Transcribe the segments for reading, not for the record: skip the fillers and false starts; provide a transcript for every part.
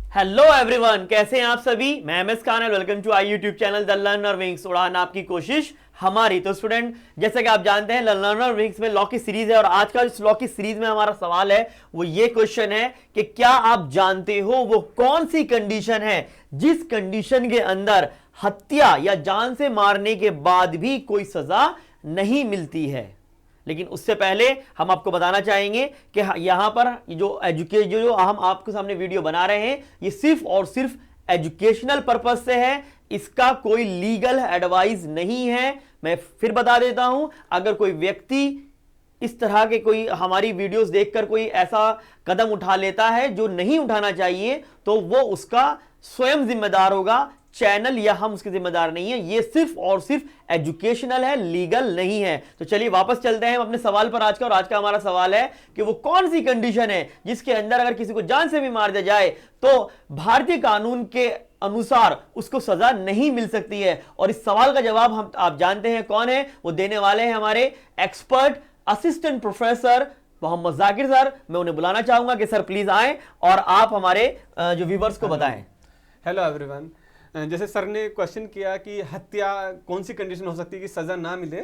Hello everyone, कैसे हैं आप सभी। मैं M S Khan, welcome to I YouTube channel the learner wings. उड़ाना आपकी कोशिश हमारी। तो स्टूडेंट, जैसे कि आप जानते हैं लर्नर विंग्स में लॉ की सीरीज है और आज का इस लॉ की सीरीज में हमारा सवाल है वो ये क्वेश्चन है कि क्या आप जानते हो वो कौन सी कंडीशन है जिस कंडीशन के अंदर हत्या या जान से मारने के बाद भी कोई सजा नहीं मिलती है। लेकिन उससे पहले हम आपको बताना चाहेंगे कि यहां पर जो हम आपके सामने वीडियो बना रहे हैं ये सिर्फ और सिर्फ एजुकेशनल पर्पज से है, इसका कोई लीगल एडवाइस नहीं है। मैं फिर बता देता हूं, अगर कोई व्यक्ति इस तरह के कोई हमारी वीडियोस देखकर कोई ऐसा कदम उठा लेता है जो नहीं उठाना चाहिए तो वो उसका स्वयं जिम्मेदार होगा, चैनल या हम उसके जिम्मेदार नहीं है। ये सिर्फ और सिर्फ एजुकेशनल है, लीगल नहीं है। तो चलिए वापस चलते हैं अपने सवाल पर आज का। और आज का हमारा सवाल है कि वो कौन सी कंडीशन है जिसके अंदर अगर किसी को जान से भी मार दिया जाए तो भारतीय कानून के अनुसार उसको सजा नहीं मिल सकती है। और इस सवाल का जवाब आप जानते हैं कौन है, वो देने वाले हैं हमारे expert assistant professor Mohammad Zakir sir. मैं उन्हें बुलाना चाहूंगा कि सर प्लीज आए और आप हमारे जो व्यूवर्स को बताएं। हेलो एवरीवन, जैसे सर ने क्वेश्चन किया कि हत्या कौन सी कंडीशन हो सकती है कि सज़ा ना मिले,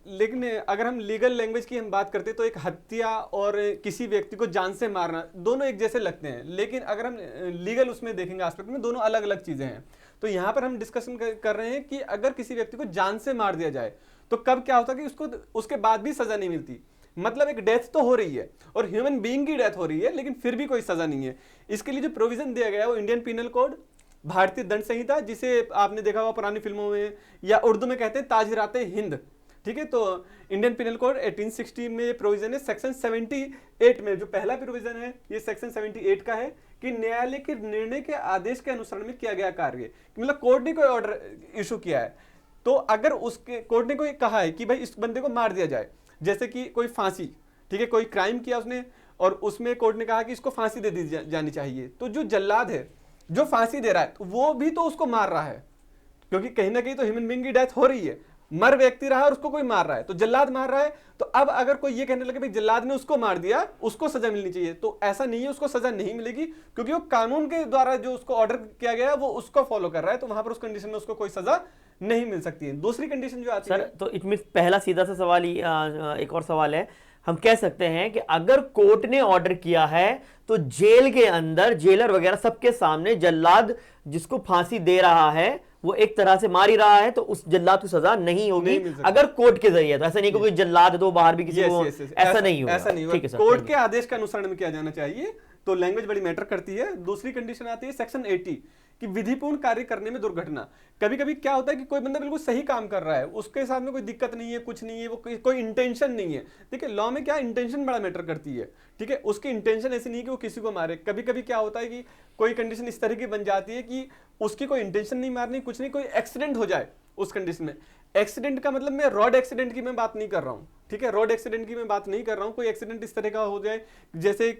लेकिन अगर हम लीगल लैंग्वेज की हम बात करते हैं तो एक हत्या और किसी व्यक्ति को जान से मारना दोनों एक जैसे लगते हैं, लेकिन अगर हम लीगल उसमें देखेंगे एस्पेक्ट में दोनों अलग अलग चीज़ें हैं। तो यहाँ पर हम डिस्कशन कर रहे हैं कि अगर किसी व्यक्ति को जान से मार दिया जाए तो कब क्या होता है कि उसको उसके बाद भी सज़ा नहीं मिलती। मतलब एक डेथ तो हो रही है और ह्यूमन बीइंग की डेथ हो रही है, लेकिन फिर भी कोई सज़ा नहीं है। इसके लिए जो प्रोविज़न दिया गया है वो इंडियन पिनल कोड, भारतीय दंड संहिता, जिसे आपने देखा हुआ पुरानी फिल्मों में, या उर्दू में कहते हैं ताजराते हिंद। ठीक है, तो इंडियन पिनल कोड 1860 में ये प्रोविजन है। सेक्शन 78 में जो पहला प्रोविजन है ये सेक्शन 78 का है कि न्यायालय के निर्णय के आदेश के अनुसरण में किया गया कार्य, मतलब कोर्ट ने कोई ऑर्डर इशू किया है तो अगर उसके कोर्ट ने कोई कहा है कि भाई इस बंदे को मार दिया जाए, जैसे कि कोई फांसी, ठीक है, कोई क्राइम किया उसने और उसमें कोर्ट ने कहा कि इसको फांसी दे दी जानी चाहिए, तो जो जल्लाद है जो फांसी दे रहा है वो भी तो उसको मार रहा है, क्योंकि कहीं ना कहीं तो ह्यूमन बीइंग की डेथ हो रही है, मर व्यक्ति रहा है और उसको कोई मार रहा है, तो जल्लाद मार रहा है। तो अब अगर कोई ये कहने लगे भाई जल्लाद ने उसको मार दिया उसको सजा मिलनी चाहिए, तो ऐसा नहीं है, उसको सजा नहीं मिलेगी क्योंकि वो कानून के द्वारा जो उसको ऑर्डर किया गया है वो उसको फॉलो कर रहा है, तो वहां पर उस कंडीशन में उसको कोई सजा नहीं मिल सकती है। दूसरी कंडीशन जो आती है सर, तो इसमें पहला सीधा सा सवाल ही एक और सवाल है। हम कह सकते हैं कि अगर कोर्ट ने ऑर्डर किया है तो जेल के अंदर जेलर वगैरह सबके सामने जल्लाद जिसको फांसी दे रहा है वो एक तरह से मार ही रहा है, तो उस जल्लाद को सजा नहीं होगी अगर कोर्ट के जरिए। तो ऐसा नहीं कोई जल्लाद दो बाहर भी किसी को, ऐसा नहीं होगा। ऐसा नहीं होगा, कोर्ट के आदेश के अनुसरण में किया जाना चाहिए। तो लैंग्वेज बड़ी मैटर करती है। दूसरी कंडीशन आती है सेक्शन 80 कि विधिपूर्ण कार्य करने में दुर्घटना। कभी कभी क्या होता है कि कोई बंदा बिल्कुल सही काम कर रहा है, उसके साथ में कोई दिक्कत नहीं है, कुछ नहीं है, वो कोई इंटेंशन नहीं है। ठीक है, लॉ में क्या इंटेंशन बड़ा मैटर करती है। ठीक है, उसकी इंटेंशन ऐसी नहीं है कि वो किसी को मारे। कभी कभी क्या होता है कि कोई कंडीशन इस तरह की बन जाती है कि उसकी कोई इंटेंशन नहीं मारनी, कुछ नहीं, कोई एक्सीडेंट हो जाए उस कंडीशन में। एक्सीडेंट का मतलब मैं रोड एक्सीडेंट की मैं बात नहीं कर रहा हूँ, ठीक है, रोड एक्सीडेंट की मैं बात नहीं कर रहा हूँ। कोई एक्सीडेंट इस तरह का हो जाए, जैसे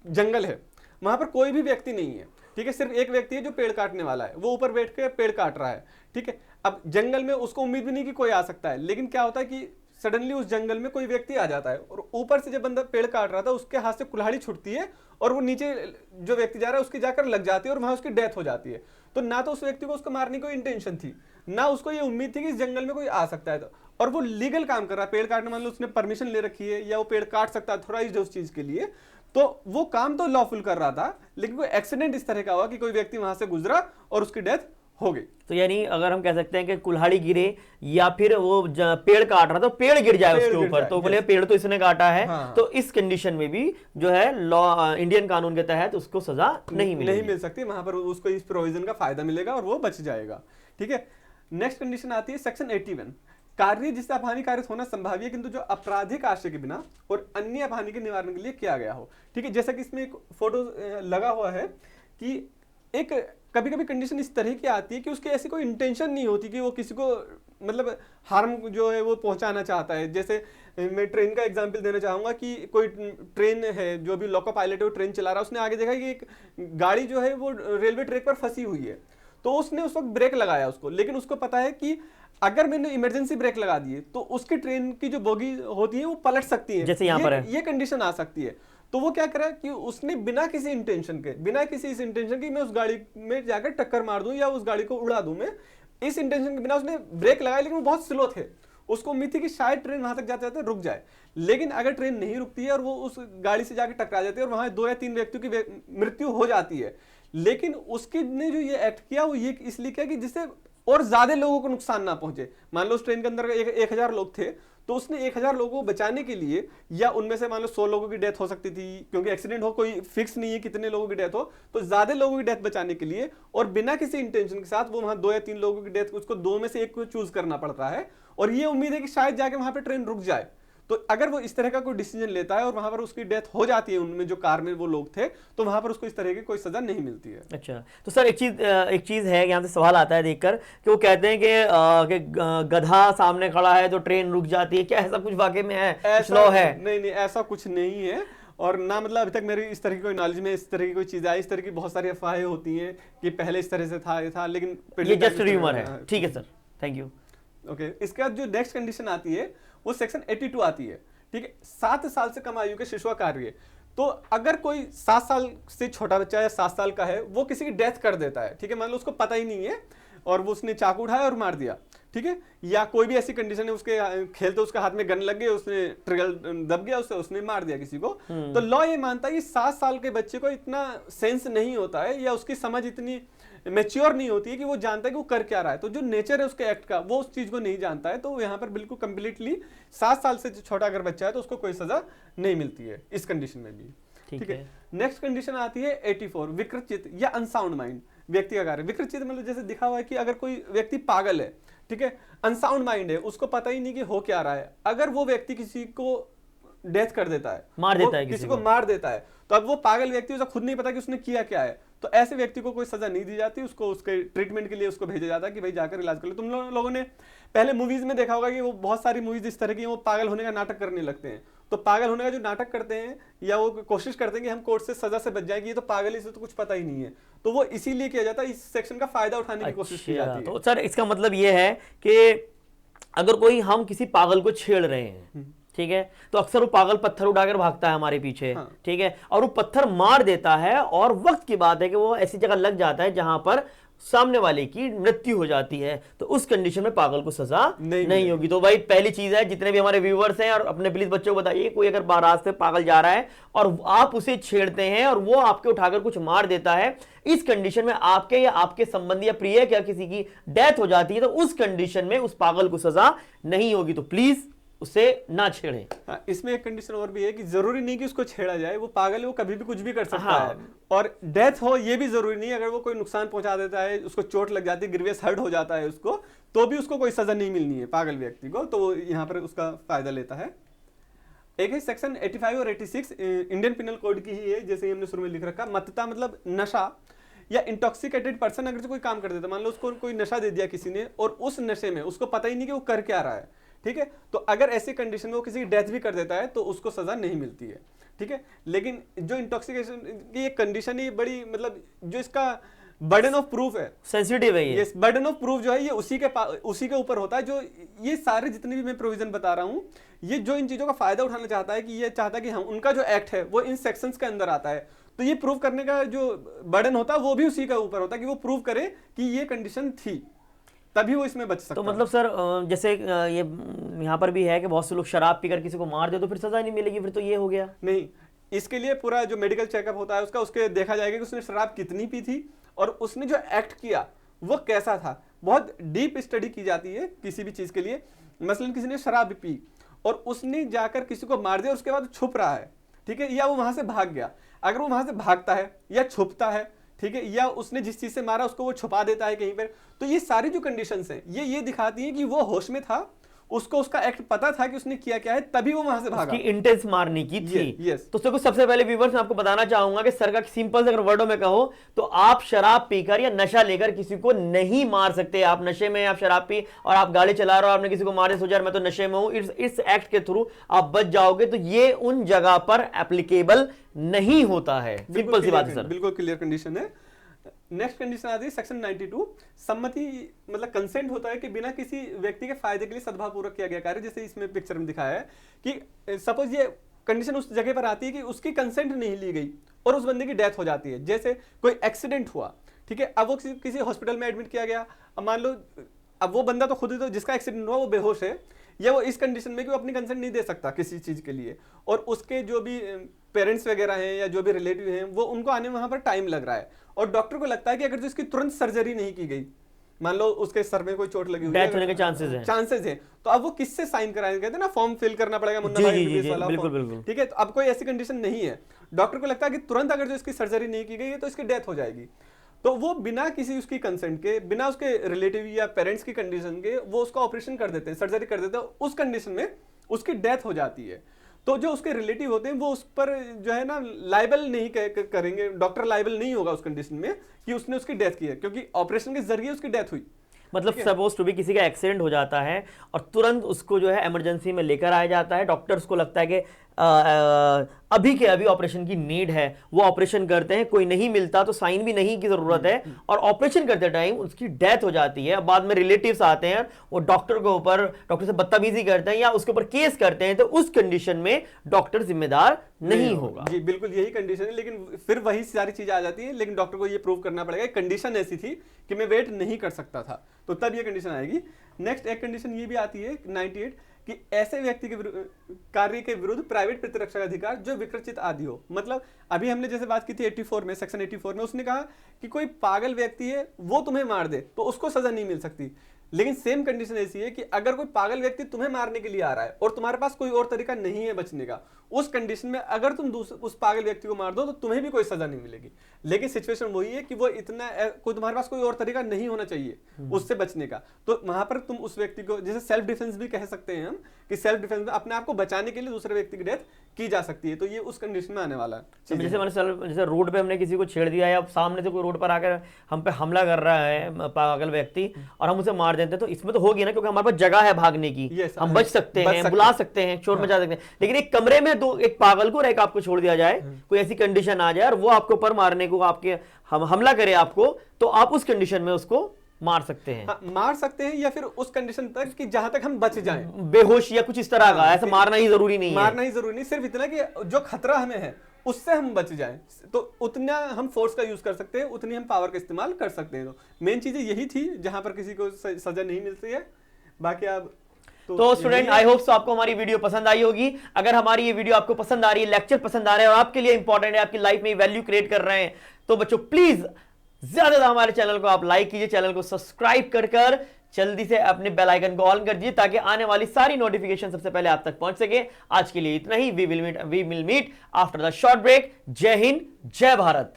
जंगल है, वहां पर कोई भी व्यक्ति नहीं है, ठीक है, सिर्फ एक व्यक्ति है जो पेड़ काटने वाला है, वो ऊपर बैठ के पेड़ काट रहा है। ठीक है, अब जंगल में उसको उम्मीद भी नहीं कि कोई आ सकता है, लेकिन क्या होता है कि सडनली उस जंगल में कोई व्यक्ति आ जाता है और ऊपर से जब बंदा पेड़ काट रहा था उसके हाथ से कुल्हाड़ी छूटती है और वो नीचे जो व्यक्ति जा रहा है उसकी जाकर लग जाती है और वहां उसकी डेथ हो जाती है। तो ना तो उस व्यक्ति को उसको मारने की कोई इंटेंशन थी, ना उसको ये उम्मीद थी कि इस जंगल में कोई आ सकता है, और वो लीगल काम कर रहा है, पेड़ काटने, मान लो उसने परमिशन ले रखी है या वो पेड़ काट सकता है थोड़ा उस चीज के लिए, तो वो काम तो लॉफुल कर रहा था, लेकिन कोई एक्सीडेंट इस तरह का हुआ कि कोई व्यक्ति वहां से गुजरा और उसकी डेथ हो गई। तो यानी अगर हम कह सकते हैं कि कुल्हाड़ी गिरे या फिर वो पेड़ काट रहा था, पेड़ गिर जाए उसके ऊपर, तो बोले पेड़ तो इसने काटा है। हाँ। तो इस कंडीशन में भी जो है लॉ इंडियन कानून के तहत उसको सजा नहीं मिल सकती, वहां पर उसको इस प्रोविजन का फायदा मिलेगा और वो बच जाएगा। ठीक है, नेक्स्ट कंडीशन आती है सेक्शन 81 कार्य जिससे अपहानि कार्य होना संभाव्य है किंतु जो आपराधिक आशय के बिना और अन्य अपहानि के निवारण के लिए किया गया हो। ठीक है, जैसा कि इसमें एक फोटो लगा हुआ है कि एक कभी कभी कंडीशन इस तरह की आती है कि उसकी ऐसी कोई इंटेंशन नहीं होती कि वो किसी को मतलब हार्म जो है वो पहुंचाना चाहता है। जैसे मैं ट्रेन का एग्जांपल देना चाहूंगा कि कोई ट्रेन है, जो भी लोको पायलट है वो ट्रेन चला रहा है, उसने आगे देखा कि एक गाड़ी जो है वो रेलवे ट्रैक पर फंसी हुई है, तो उसने उस वक्त ब्रेक लगाया उसको, लेकिन उसको पता है कि अगर मैंने इमरजेंसी ब्रेक लगा दिए तो उसकी ट्रेन की जो बोगी होती है वो पलट सकती है, जैसे यहाँ पर है, ये कंडीशन आ सकती है। तो वो क्या करा कि उसने बिना किसी इंटेंशन के, बिना किसी इस इंटेंशन की मैं उस गाड़ी में जाकर टक्कर मार दूं या उस गाड़ी को उड़ा दूं, मैं इस इंटेंशन के बिना उसने ब्रेक लगाया, लेकिन वो बहुत स्लो थे। उसको उम्मीद थी कि शायद ट्रेन वहां तक जाते जाते रुक जाए, लेकिन अगर ट्रेन नहीं रुकती है और वो उस गाड़ी से जाकर टकरा जाती है और वहां 2 या 3 व्यक्तियों की मृत्यु हो जाती है, लेकिन उसके ने जो ये एक्ट किया वो ये इसलिए किया कि जिससे और ज्यादा लोगों को नुकसान ना पहुंचे। मान लो उस ट्रेन के अंदर 1000 लोग थे, तो उसने 1000 लोगों को बचाने के लिए, या उनमें से मान लो 100 लोगों की डेथ हो सकती थी, क्योंकि एक्सीडेंट हो कोई फिक्स नहीं है कितने लोगों की डेथ हो, तो ज्यादा लोगों की डेथ बचाने के लिए और बिना किसी इंटेंशन के साथ वो वहां 2 या 3 लोगों की डेथ, उसको 2 में से एक को चूज करना पड़ता है, और ये उम्मीद है कि शायद जाके वहां पर ट्रेन रुक जाए। तो अगर वो इस तरह का कोई डिसीजन लेता है और वहां पर उसकी डेथ हो जाती है, उनमें जो कार में वो लोग थे, तो वहां पर उसको इस तरह की कोई सजा नहीं मिलती है। अच्छा, तो सर एक चीज है, यहाँ से सवाल आता है देखकर कि वो कहते हैं कि गधा सामने खड़ा है तो ट्रेन रुक जाती है, क्या ऐसा कुछ वाकई में है, ऐसा है? नहीं, ऐसा कुछ नहीं है। और ना मतलब अभी तक मेरी इस तरह की कोई नॉलेज में इस तरह की कोई चीज आई, इस तरह की बहुत सारी अफवाहें होती हैं कि पहले इस तरह से था, ये था, लेकिन ये जस्ट र्यूमर है। ठीक है सर, थैंक यू। ओके, इसके बाद जो नेक्स्ट कंडीशन आती है वो सेक्शन 82 आती है। ठीक है, 7 साल से कम आयु के शिशु का कार्य। तो अगर कोई 7 साल से छोटा बच्चा या 7 साल का है, वो किसी की डेथ कर देता है, ठीक है, मान लो उसको पता ही नहीं है और वो उसने चाकू उठाया और मार दिया, ठीक है, या कोई भी ऐसी कंडीशन है उसके खेलते उसके हाथ में गन लग गई, उसने ट्रिगर दब गया, उसने मार दिया किसी को, तो लॉ ये मानता है कि 7 साल के बच्चे को इतना सेंस नहीं होता है या उसकी समझ इतनी मैच्योर नहीं होती है कि वो जानता है कि वो कर क्या रहा है। तो जो नेचर है उसके एक्ट का, वो उस चीज को नहीं जानता है, तो यहाँ पर बिल्कुल कंप्लीटली 7 साल से छोटा अगर बच्चा है तो उसको कोई सजा नहीं मिलती है इस कंडीशन में भी। ठीक है, नेक्स्ट कंडीशन आती है 84, विकृत चित्त या अनसाउंड माइंड, व्यक्ति का कार्य। विकृत चित्त मतलब जैसे दिखा हुआ है कि अगर कोई व्यक्ति पागल है, ठीक है, अनसाउंड माइंड है, उसको पता ही नहीं कि हो क्या रहा है, अगर वो व्यक्ति किसी को डेथ कर देता है, मार देता है, किसी को मार देता है, तो अब वो पागल व्यक्ति, उसे खुद नहीं पता कि उसने किया क्या है, तो ऐसे व्यक्ति को कोई सजा नहीं दी जाती, उसको उसके ट्रीटमेंट के लिए उसको भेजा जाता है कि भाई जाकर इलाज कर लो। तुम लोगों ने पहले मूवीज में देखा होगा कि वो बहुत सारी मूवीज इस तरह की वो पागल होने का नाटक करने लगते हैं, तो पागल होने का जो नाटक करते हैं या वो कोशिश करते हैं कि हम कोर्ट से सजा से बच जाए कि ये तो पागल है, इसे तो कुछ पता ही नहीं है, तो वो इसीलिए किया जाता है, इस सेक्शन का फायदा उठाने की कोशिश की जाती है। तो सर इसका मतलब ये है कि अगर कोई हम किसी पागल को छेड़ रहे हैं, ठीक है, तो अक्सर वो पागल पत्थर उठाकर भागता है हमारे पीछे, हाँ। ठीक है, और वो पत्थर मार देता है और वक्त की बात है कि वो ऐसी जगह लग जाता है जहां पर सामने वाले की मृत्यु हो जाती है, तो उस कंडीशन में पागल को सजा नहीं होगी। तो भाई पहली चीज है, जितने भी हमारे व्यूअर्स हैं, और अपने प्लीज बच्चों को बताइए, कोई अगर रास्ते पागल जा रहा है और आप उसे छेड़ते हैं और वो आपके उठाकर कुछ मार देता है, इस कंडीशन में आपके या आपके संबंधी या प्रिय या किसी की डेथ हो जाती है, तो उस कंडीशन में उस पागल को सजा नहीं होगी। तो प्लीज उसे ना छेड़े। हाँ, इसमें एक कंडीशन और भी है कि जरूरी नहीं कि उसको छेड़ा जाए, वो पागल है, वो कभी भी कुछ भी कर सकता है, और डेथ हो ये भी जरूरी नहीं है। अगर वो कोई नुकसान पहुंचा देता है, उसको चोट लग जाती है, ग्रीवियस हर्ट हो जाता है उसको, तो भी उसको कोई सजा नहीं मिलनी है पागल व्यक्ति को, तो वो यहाँ पर उसका फायदा लेता है। एक है सेक्शन 85 और 86 इंडियन पिनल कोड की ही है, जैसे हमने शुरू में लिख रखा, मत्तता मतलब नशा या इंटॉक्सिकेटेड पर्सन अगर कोई काम कर देता, मान लो उसको कोई नशा दे दिया किसी ने और उस नशे में उसको पता ही नहीं कि वो कर क्या रहा है, ठीक है, तो अगर ऐसी कंडीशन में वो किसी की डेथ भी कर देता है तो उसको सजा नहीं मिलती है, ठीक है। लेकिन जो इंटॉक्सिकेशन की ये कंडीशन है बड़ी, मतलब जो इसका बर्डन ऑफ प्रूफ है, सेंसिटिव है ये, बर्डन ऑफ प्रूफ जो है ये उसी के ऊपर होता है। जो ये सारे जितने भी मैं प्रोविजन बता रहा हूं, ये जो इन चीजों का फायदा उठाना चाहता है कि ये चाहता है कि हम उनका जो एक्ट है वो इन सेक्शंस के अंदर आता है, तो ये प्रूव करने का जो बर्डन होता है वो भी उसी का ऊपर होता है कि वो प्रूव करे कि ये कंडीशन थी, तभी वो इसमें बच सकता है। तो मतलब सर जैसे ये यहाँ पर भी है कि बहुत से लोग शराब पीकर किसी को मार दे तो फिर सजा नहीं मिलेगी, फिर तो ये हो गया नहीं। इसके लिए पूरा जो मेडिकल चेकअप होता है उसके देखा जाएगा कि उसने शराब कितनी पी थी और उसने जो एक्ट किया वो कैसा था। बहुत डीप स्टडी की जाती है किसी भी चीज के लिए। मसलन किसी ने शराब पी और उसने जाकर किसी को मार दिया, उसके बाद छुप रहा है, ठीक है, या वो वहां से भाग गया। अगर वो वहां से भागता है या छुपता है, ठीक है, या उसने जिस चीज से मारा उसको वो छुपा देता है कहीं पर, तो ये सारी जो कंडीशंस हैं ये दिखाती हैं कि वो होश में था, उसको उसका एक्ट पता था कि उसने किया क्या है, तभी वो वहां से भागा। उसकी इंटेंस मारने की थी। यस। तो सबसे पहले व्यूअर्स मैं आपको बताना चाहूंगा कि सर का सिंपल से अगर वर्डों में कहो तो आप शराब पीकर या नशा लेकर किसी को नहीं मार सकते। आप नशे में, आप शराब पी और आप गाड़ी चला रहे हो, आपने किसी को मारे, सोचा मैं तो नशे में हूं, इस एक्ट के थ्रू आप बच जाओगे। तो ये उन जगह पर एप्लीकेबल नहीं होता है। सिंपल सी बात है सर, बिल्कुल क्लियर कंडीशन है। नेक्स्ट कंडीशन आती है सेक्शन 92, सम्मति मतलब कंसेंट होता है कि बिना किसी व्यक्ति के फायदे के लिए सद्भावपूर्वक किया गया कार्य। जैसे इसमें पिक्चर में दिखाया है कि सपोज ये कंडीशन उस जगह पर आती है कि उसकी कंसेंट नहीं ली गई और उस बंदे की डेथ हो जाती है। जैसे कोई एक्सीडेंट हुआ, ठीक है, अब वो किसी हॉस्पिटल में एडमिट किया गया, अब मान लो अब वो बंदा तो खुद ही, तो जिसका एक्सीडेंट हुआ वो बेहोश है, या वो इस कंडीशन में कि वो अपनी कंसेंट नहीं दे सकता किसी चीज के लिए, और उसके जो भी पेरेंट्स वगैरह हैं या जो भी रिलेटिव हैं वो उनको आने में वहां पर टाइम लग रहा है, और डॉक्टर को लगता है कि अगर जो इसकी तुरंत सर्जरी नहीं की गई, मान लो उसके सर में कोई चोट लगी हुई है, डेथ होने के चांसेस हैं, तो अब वो किससे साइन कराएंगे, कहते हैं ना फॉर्म फिल करना पड़ेगा, मुन्ना भाई एमबीबीएस वाला फॉर्म, ठीक है। तो अब कोई ऐसी कंडीशन नहीं है, डॉक्टर को लगता है कि तुरंत अगर जो इसकी सर्जरी नहीं की गई है तो इसकी डेथ हो जाएगी, तो वो बिना किसी उसकी कंसेंट के, बिना उसके रिलेटिव या पेरेंट्स की कंडीशन के वो उसका ऑपरेशन कर देते हैं, सर्जरी कर देते हैं, उस कंडीशन में उसकी डेथ हो जाती है। तो जो उसके रिलेटिव होते हैं वो उस पर जो है ना लाइबल नहीं करेंगे, डॉक्टर लाइबल नहीं होगा उस कंडीशन में कि उसने उसकी डेथ की है, क्योंकि ऑपरेशन के जरिए उसकी डेथ हुई। मतलब सपोज टू भी किसी का एक्सीडेंट हो जाता है और तुरंत उसको जो है इमरजेंसी में लेकर आया जाता है, डॉक्टर्स को लगता है कि अभी के अभी ऑपरेशन की नीड है, वो ऑपरेशन करते हैं, कोई नहीं मिलता तो साइन भी नहीं की जरूरत है, और ऑपरेशन करते टाइम उसकी डेथ हो जाती है। बाद में रिलेटिव्स आते हैं, वो डॉक्टर के ऊपर, डॉक्टर से बदतमीजी करते हैं या उसके ऊपर केस करते हैं, तो उस कंडीशन में डॉक्टर जिम्मेदार नहीं होगा। जी बिल्कुल यही कंडीशन है, लेकिन फिर वही सारी चीजें आ जाती है, लेकिन डॉक्टर को ये प्रूव करना पड़ेगा कंडीशन ऐसी थी कि मैं वेट नहीं कर सकता था, तो तब ये कंडीशन आएगी। नेक्स्ट एक कंडीशन ये भी आती है 98 कि ऐसे व्यक्ति के कार्य के विरुद्ध प्राइवेट प्रतिरक्षा का अधिकार जो विकृचित आदि हो। मतलब अभी हमने जैसे बात की थी 84 में, सेक्शन 84 में उसने कहा कि कोई पागल व्यक्ति है वो तुम्हें मार दे तो उसको सजा नहीं मिल सकती, लेकिन सेम कंडीशन ऐसी है कि अगर कोई पागल व्यक्ति तुम्हें मारने के लिए आ रहा है और तुम्हारे पास कोई और तरीका नहीं है बचने का, उस कंडीशन में अगर तुम उस पागल व्यक्ति को मार दो तो तुम्हें भी कोई सजा नहीं मिलेगी। लेकिन सिचुएशन वही है कि वो इतना तुम्हारे पास कोई और तरीका नहीं होना चाहिए उससे बचने का, तो वहां पर तुम उस व्यक्ति को, जैसे सेल्फ डिफेंस भी कह सकते हैं हम, कि सेल्फ डिफेंस में अपने आप को बचाने के लिए दूसरे व्यक्ति की डेथ की जा सकती है, तो ये उस कंडीशन में आने वाला है। जैसे रोड पे हमने किसी को छेड़ दिया या सामने से कोई रोड पर आकर हम पे हमला कर रहा है पागल व्यक्ति और हम उसे मार देते हैं, तो इसमें तो होगी ना, क्योंकि हमारे पास जगह है भागने की, हम बच सकते हैं, बुला सकते हैं, शोर मचा सकते हैं। लेकिन एक कमरे में दो, एक पागल को और एक आपको छोड़ दिया जाए, कोई ऐसी कंडीशन आ जाए और वो आपके ऊपर मारने को, आपके हमला करे आपको, तो आप उस कंडीशन में उसको मार सकते हैं। मार सकते हैं या फिर उस कंडीशन तक कि जहां तक हम बच जाएं, बेहोश या कुछ इस तरह का, ऐसा मारना ही जरूरी नहीं है, मारना ही जरूरी नहीं, सिर्फ इतना कि जो खतरा हमें है उससे हम बच जाएं, तो उतना हम फोर्स का यूज कर सकते हैं, उतनी हम पावर का इस्तेमाल कर सकते हैं। तो मेन चीजें यही थी जहां पर किसी को सजा नहीं मिलती है। बाकी आप तो स्टूडेंट आई होप सो आपको हमारी वीडियो पसंद आई होगी। अगर हमारी ये वीडियो आपको पसंद आ रही है, लेक्चर पसंद आ रहा है और आपके लिए इंपॉर्टेंट है, आपकी लाइफ में वैल्यू क्रिएट कर रहे हैं, तो बच्चों प्लीज ज्यादा हमारे चैनल को आप लाइक कीजिए, चैनल को सब्सक्राइब कर जल्दी से अपने बेल आइकन को ऑन कर दीजिए ताकि आने वाली सारी नोटिफिकेशन सबसे पहले आप तक पहुंच सके। आज के लिए इतना ही। We will meet after the short break. जय हिंद, जय भारत।